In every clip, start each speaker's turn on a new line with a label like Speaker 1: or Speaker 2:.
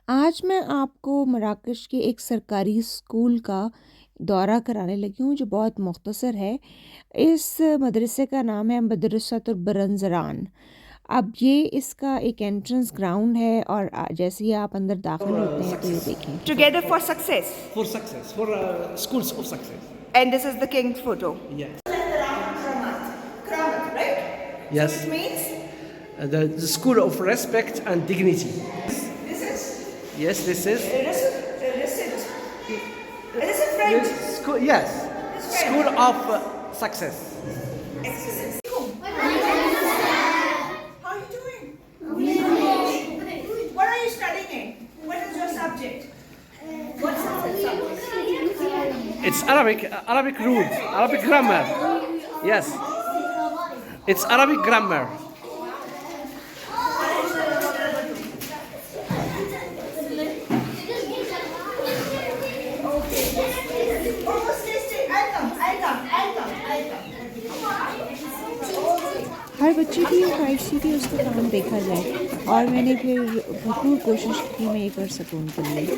Speaker 1: आज मैं आपको मराकश के एक सरकारी स्कूल का दौरा कराने लगी हूँ जो बहुत मुख्तसर है। इस मदरसे का नाम है मदरसतुल बरंज़रान। अब ये इसका एक एंट्रेंस ग्राउंड है और जैसे ही आप अंदर दाखिल होते हैं तो ये देखें
Speaker 2: Together for success.
Speaker 3: For success, for schools of success.
Speaker 2: And this is the king's photo.
Speaker 3: Yes.
Speaker 2: Kramat, right?
Speaker 3: Yes.
Speaker 2: So it means
Speaker 3: The school of respect and dignity.
Speaker 2: this is
Speaker 3: Yes, this is.
Speaker 2: This is French.
Speaker 3: School, yes. School of success.
Speaker 2: Excellent. How are you doing? What are you studying? What is your subject? What's the subject?
Speaker 3: It's Arabic rules, Arabic grammar. Yes. It's Arabic grammar.
Speaker 1: हर बच्चे की ख्वाहिश थी कि उसका काम देखा जाए और मैंने फिर भरपूर कोशिश की मैं ये कर सकूँ उनके लिए।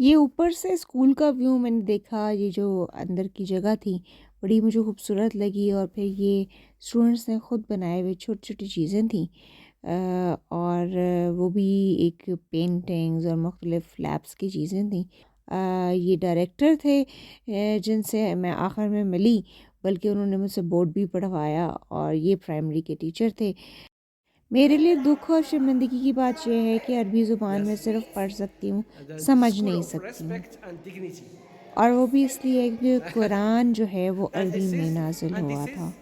Speaker 1: ये ऊपर से स्कूल का व्यू मैंने देखा, ये जो अंदर की जगह थी बड़ी मुझे खूबसूरत लगी और फिर ये स्टूडेंट्स ने ख़ुद बनाए हुए छोटी छोटी चीज़ें थी और वो भी एक पेंटिंग्स और मुख्तलिफ लैब्स की चीज़ें थी। ये डायरेक्टर थे जिनसे मैं आखिर में मिली, बल्कि उन्होंने मुझसे बोर्ड भी पढ़वाया और ये प्राइमरी के टीचर थे। मेरे लिए दुख और शर्मिंदगी की बात यह है कि अरबी ज़ुबान में सिर्फ पढ़ सकती हूँ, समझ नहीं सकती हूँ, और वो भी इसलिए कि कुरान जो है वो अरबी में नाजिल हुआ था।